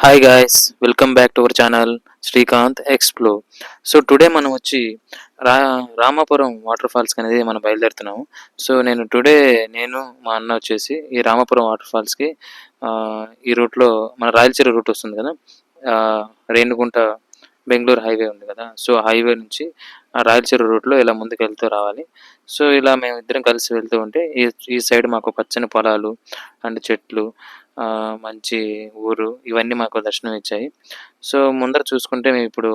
Hi guys, welcome back to our channel Srikanth explore. So today మనం వచ్చి రా Ramapuram water ఫాల్స్కి అనేది మనం బయలుదేరుతున్నాము. సో నేను మా అన్న వచ్చేసి ఈ రామాపురం వాటర్ ఫాల్స్కి ఈ రూట్లో మన రాయలసీమ రూట్ వస్తుంది కదా, రేణిగుంట బెంగళూరు హైవే ఉంది కదా. సో హైవే నుంచి ఆ రాయలసీమ రూట్లో ఇలా ముందుకు వెళ్తూ రావాలి. సో ఇలా మేము ఇద్దరం కలిసి వెళ్తూ ఉంటే ఈ సైడ్ మాకు పచ్చని పొలాలు అండ్ చెట్లు, మంచి ఊరు ఇవన్నీ మాకు దర్శనం ఇచ్చాయి. సో ముందర చూసుకుంటే మేము ఇప్పుడు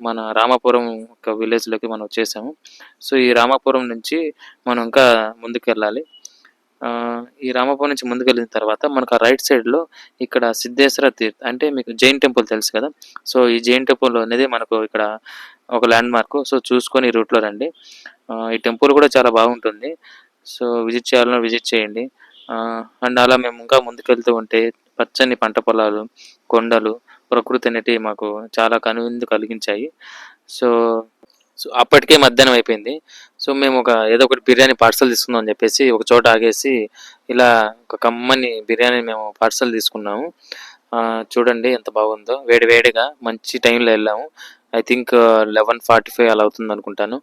మన రామాపురం ఒక విలేజ్లోకి మనం వచ్చేసాము. సో ఈ రామాపురం నుంచి మనం ఇంకా ముందుకెళ్ళాలి. ఈ రామాపురం నుంచి ముందుకెళ్ళిన తర్వాత మనకు ఆ రైట్ సైడ్లో ఇక్కడ సిద్ధేశ్వర తీర్థ్ అంటే మీకు జైన్ టెంపుల్ తెలుసు కదా. సో ఈ జైన్ టెంపుల్ అనేది మనకు ఇక్కడ ఒక ల్యాండ్ మార్క్. సో చూసుకొని ఈ రూట్లో రండి. ఈ టెంపుల్ కూడా చాలా బాగుంటుంది. సో విజిట్ చేయాలన్నా విజిట్ చేయండి. అండ్ అలా మేము ఇంకా ముందుకెళ్తూ ఉంటే పచ్చని పంట పొలాలు, కొండలు, ప్రకృతి అనేటివి మాకు చాలా కనువిందు కలిగించాయి. సో సో అప్పటికే మధ్యాహ్నం అయిపోయింది. సో మేము ఏదో ఒకటి బిర్యానీ పార్సల్ తీసుకుందాం అని చెప్పేసి ఒక చోట ఆగేసి ఇలా ఒక కమ్మని బిర్యానీ మేము పార్సల్ తీసుకున్నాము. చూడండి ఎంత బాగుందో, వేడి వేడిగా మంచి టైంలో వెళ్ళాము. ఐ థింక్ 11:45 అలా అవుతుంది అనుకుంటాను.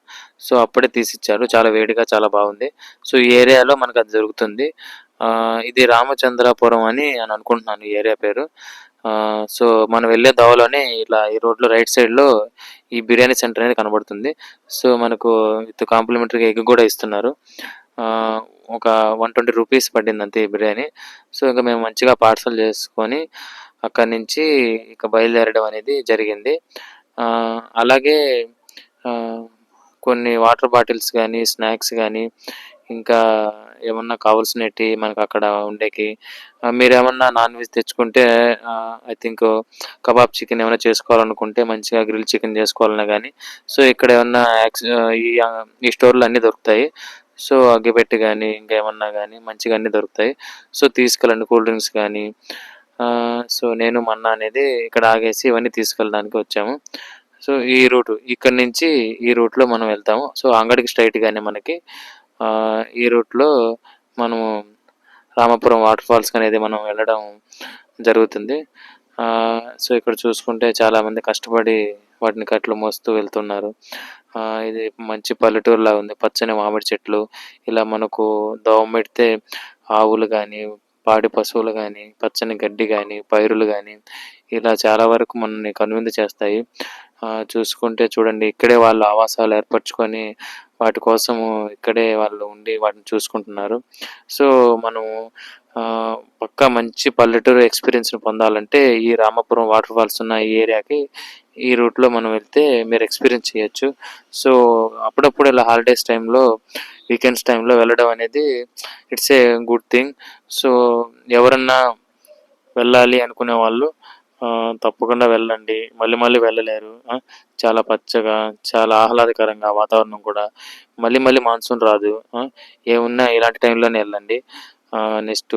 సో అప్పుడే తీసిచ్చారు, చాలా వేడిగా చాలా బాగుంది. సో ఈ ఏరియాలో మనకు అది దొరుకుతుంది. ఇది రామచంద్రాపురం అని అనుకుంటున్నాను ఈ ఏరియా పేరు. సో మనం వెళ్ళే దావలోనే ఇలా ఈ రోడ్లో రైట్ సైడ్లో ఈ బిర్యానీ సెంటర్ అనేది కనబడుతుంది. సో మనకు విత్ కాంప్లిమెంటరీ ఎగ్ కూడా ఇస్తున్నారు. ఒక 120 రూపీస్ పడింది అంతే ఈ బిర్యానీ. సో ఇంకా మేము మంచిగా పార్సల్ చేసుకొని అక్కడి నుంచి ఇక బయలుదేరడం అనేది జరిగింది. అలాగే కొన్ని వాటర్ బాటిల్స్ కానీ, స్నాక్స్ కానీ, ఇంకా ఏమన్నా కావాల్సినవి మనకు అక్కడ ఉండేకి, మీరేమన్నా నాన్ వెజ్ తెచ్చుకుంటే ఐ థింక్ కబాబ్ చికెన్ ఏమైనా చేసుకోవాలనుకుంటే మంచిగా గ్రిల్ చికెన్ చేసుకోవాలన్నా కానీ సో ఇక్కడ ఏమన్నా ఈ స్టోర్లో అన్నీ దొరుకుతాయి. సో అగ్గిపెట్టి కానీ ఇంకా ఏమన్నా కానీ మంచిగా అన్నీ దొరుకుతాయి. సో తీసుకెళ్ళండి, కూల్ డ్రింక్స్ కానీ. సో నేను మా అన్న అనేది ఇక్కడ ఆగేసి ఇవన్నీ తీసుకెళ్ళడానికి వచ్చాము. సో ఈ రూటు ఇక్కడ నుంచి ఈ రూట్లో మనం వెళ్తాము. సో అంగడికి స్ట్రైట్గానే మనకి ఈ రూట్లో మనము రామాపురం వాటర్ ఫాల్స్కి అనేది మనం వెళ్ళడం జరుగుతుంది. సో ఇక్కడ చూసుకుంటే చాలామంది కష్టపడి వాటిని కట్లు మోస్తూ వెళ్తున్నారు. ఇది మంచి పల్లెటూరులా ఉంది. పచ్చని మామిడి చెట్లు, ఇలా మనకు దోమ పెడితే ఆవులు కానీ, పాడి పశువులు కానీ, పచ్చని గడ్డి కానీ, పైరులు కానీ ఇలా చాలా వరకు మనల్ని కనువిందు చేస్తాయి. చూసుకుంటే చూడండి, ఇక్కడే వాళ్ళు ఆవాసాలు ఏర్పరచుకొని వాటి కోసము ఇక్కడే వాళ్ళు ఉండి వాటిని చూసుకుంటున్నారు. సో మనము పక్కా మంచి పల్లెటూరు ఎక్స్పీరియన్స్ని పొందాలంటే ఈ రామాపురం వాటర్ ఫాల్స్ ఉన్న ఈ ఏరియాకి ఈ రూట్లో మనం వెళ్తే మీరు ఎక్స్పీరియన్స్ చేయొచ్చు. సో అప్పుడప్పుడు ఇలా హాలిడేస్ టైంలో, వీకెండ్స్ టైంలో వెళ్ళడం అనేది it's a good thing. So ఎవరన్నా వెళ్ళాలి అనుకునే వాళ్ళు తప్పకుండా వెళ్ళండి, మళ్ళీ మళ్ళీ వెళ్ళలేరు. చాలా పచ్చగా, చాలా ఆహ్లాదకరంగా వాతావరణం కూడా. మళ్ళీ మళ్ళీ మాన్సూన్ రాదు. ఏమున్నా ఇలాంటి టైంలోనే వెళ్ళండి. నెక్స్ట్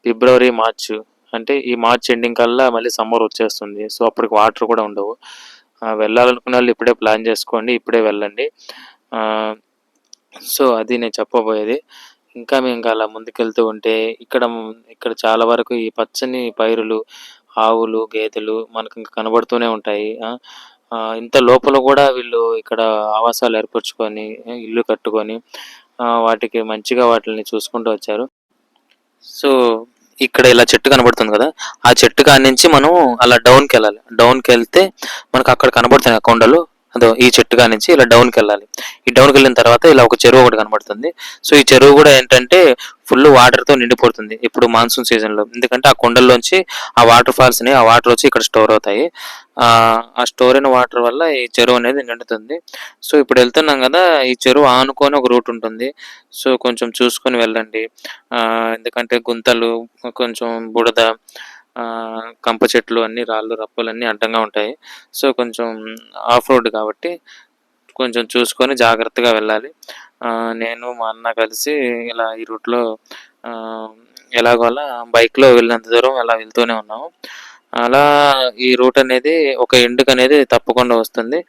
ఫిబ్రవరి, మార్చ్ అంటే ఈ మార్చ్ ఎండింగ్ కల్లా మళ్ళీ సమ్మర్ వచ్చేస్తుంది. సో అప్పటికి వాటర్ కూడా ఉండవు. వెళ్ళాలనుకునే వాళ్ళు ఇప్పుడే ప్లాన్ చేసుకోండి, ఇప్పుడే వెళ్ళండి. సో అది నేను చెప్పబోయేది. ఇంకా మేము అలా ముందుకెళ్తూ ఉంటే ఇక్కడ చాలా వరకు ఈ పచ్చని పైరులు, ఆవులు, గేదెలు మనకు ఇంకా కనబడుతూనే ఉంటాయి. ఇంత లోపల కూడా వీళ్ళు ఇక్కడ ఆవాసాలు ఏర్పరచుకొని, ఇల్లు కట్టుకొని వాటికి మంచిగా వాటిని చూసుకుంటూ వచ్చారు. సో ఇక్కడ ఇలా చెట్టు కనబడుతుంది కదా, ఆ చెట్టు కాడి నుంచి మనం అలా డౌన్కి వెళ్ళాలి. డౌన్కి వెళ్తే మనకు అక్కడ కనబడుతున్నాయి కొండలు. అదో ఈ చెట్టు కాడి నుంచి ఇలా డౌన్కి వెళ్ళాలి. ఈ డౌన్కి వెళ్ళిన తర్వాత ఇలా ఒక చెరువు ఒకటి కనబడుతుంది. సో ఈ చెరువు కూడా ఏంటంటే ఫుల్ వాటర్తో నిండిపోతుంది ఇప్పుడు మాన్సూన్ సీజన్లో. ఎందుకంటే ఆ కొండల్లోంచి ఆ వాటర్ ఫాల్స్ని, ఆ వాటర్ వచ్చి ఇక్కడ స్టోర్ అవుతాయి. ఆ స్టోర్ అయిన వాటర్ వల్ల ఈ చెరువు అనేది నిండుతుంది. సో ఇప్పుడు వెళ్తున్నాం కదా, ఈ చెరువు ఆనుకొని ఒక రూట్ ఉంటుంది. సో కొంచెం చూసుకొని వెళ్ళండి. ఎందుకంటే గుంతలు, కొంచెం బుడద, కంప చెట్లు అన్ని, రాళ్ళు రప్పలు అన్నీ అడ్డంగా ఉంటాయి. సో కొంచెం ఆఫ్ రోడ్ కాబట్టి కొంచెం చూసుకొని జాగ్రత్తగా వెళ్ళాలి. నేను మా అన్న కలిసి ఇలా ఈ రూట్లో ఎలాగోలా బైక్లో వెళ్ళినంత దూరం అలా వెళ్తూనే ఉన్నాము. అలా ఈ రూట్ అనేది ఒక ఎండుకు అనేది తప్పకుండా వస్తుంది.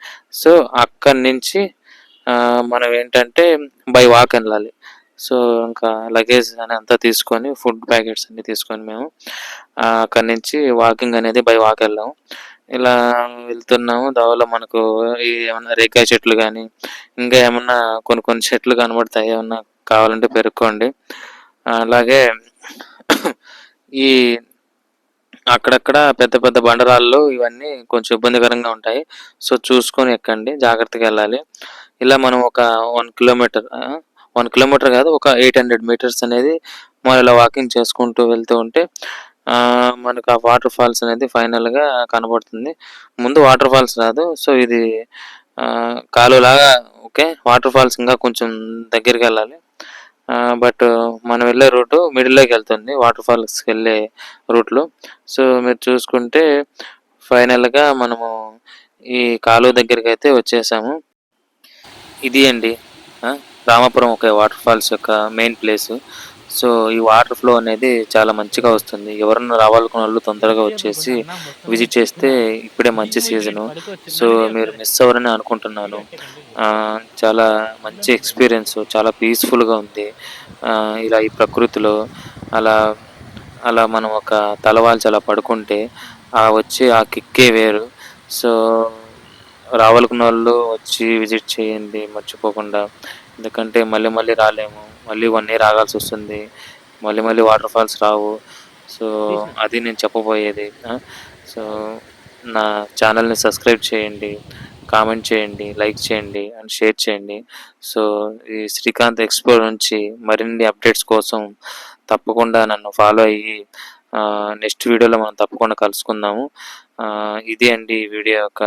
సో అక్కడి నుంచి మనం ఏంటంటే బై వాక్ వెళ్ళాలి. సో, ఇంకా లగేజ్ అని అంతా తీసుకొని, ఫుడ్ ప్యాకెట్స్ అన్నీ తీసుకొని మేము అక్కడి నుంచి వాకింగ్ అనేది బై వాక్ వెళ్ళాము. ఇలా వెళ్తున్నాము. దారిలో మనకు ఏమన్నా రేగికాయ చెట్లు గానీ, ఇంకా ఏమన్నా కొన్ని కొన్ని చెట్లు కనబడతాయి. ఏమన్నా కావాలంటే పెరుక్కోండి. అలాగే ఈ అక్కడక్కడ పెద్ద పెద్ద బండరాళ్ళు ఇవన్నీ కొంచెం ఇబ్బందికరంగా ఉంటాయి. సో, చూసుకొని ఎక్కండి. జాగ్రత్తగా వెళ్ళాలి. ఇలా మనం ఒక 1 కిలోమీటర్ 1 కిలోమీటర్ కాదు, ఒక 800 మీటర్స్ అనేది మనం ఇలా వాకింగ్ చేసుకుంటూ వెళ్తూ ఉంటే మనకు ఆ వాటర్ ఫాల్స్ అనేది ఫైనల్‌గా కనబడుతుంది. ముందు వాటర్ ఫాల్స్ రాదు. సో, ఇది కాలువలాగా ఓకే. వాటర్ ఫాల్స్ ఇంకా కొంచెం దగ్గరికెళ్ళాలి. బట్ మనం వెళ్ళే రూటు మిడిల్‌లోకెళ్తుంది. వాటర్ ఫాల్స్‌కెళ్ళే రూట్‌లో. సో, మీరు చూసుకుంటే ఫైనల్‌గా మనము ఈ కాలువ దగ్గరికైతే వచ్చేసాము. ఇది అండి. ఆ! రామాపురం ఒక వాటర్ ఫాల్స్ యొక్క మెయిన్ ప్లేసు. సో, ఈ వాటర్ ఫ్లో అనేది చాలా మంచిగా వస్తుంది. ఎవరన్నా రావాలనుకున్నోళ్ళు తొందరగా వచ్చేసి విజిట్ చేస్తే ఇప్పుడే మంచి సీజను. సో, మీరు మిస్ అవ్వరని అనుకుంటున్నాను. చాలా మంచి ఎక్స్‌పీరియన్స్, చాలా పీస్‌ఫుల్‌గా ఉంది. ఇలా ఈ ప్రకృతిలో అలా, అలా మనం ఒక తలవాల్చి అలా పడుకుంటే వచ్చే ఆ కిక్కే వేరు. సో, రావాలనుకున్నోళ్ళు వచ్చి విజిట్ చేయండి మర్చిపోకుండా. ఎందుకంటే మళ్ళీ మళ్ళీ రాలేము. మళ్ళీ 1 ఇయర్ ఆగాల్సొస్తుంది. మళ్ళీ మళ్ళీ వాటర్ ఫాల్స్ రావు. సో, అది నేను చెప్పబోయేది. సో, నా ఛానల్‌ని సబ్స్క్రైబ్ చేయండి, కామెంట్ చేయండి, లైక్ చేయండి అండ్ షేర్ చేయండి. సో, ఈ శ్రీకాంత్ ఎక్స్‌ప్లోర్ నుంచి మరిన్ని అప్డేట్స్ కోసం తప్పకుండా నన్ను ఫాలో అయ్యి నెక్స్ట్ వీడియోలో మనం తప్పకుండా కలుసుకుందాము. ఇది అండి ఈ వీడియో యొక్క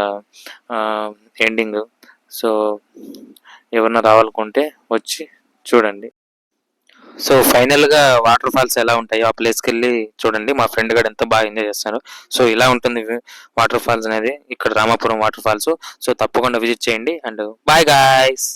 ఎండింగ్. సో, ఎవరన్నా రావాలనుకుంటే వచ్చి చూడండి. సో, ఫైనల్‌గా వాటర్ ఫాల్స్ ఎలా ఉంటాయో ఆ ప్లేస్‌కెళ్ళి చూడండి. మా ఫ్రెండ్ గాడు ఎంత బాగా ఎంజాయ్ చేస్తున్నాడో. సో, ఇలా ఉంటుంది వాటర్ ఫాల్స్ అనేది. ఇక్కడ రామాపురం వాటర్ ఫాల్స్. సో, తప్పకుండా విజిట్ చేయండి అండ్ బై గైస్.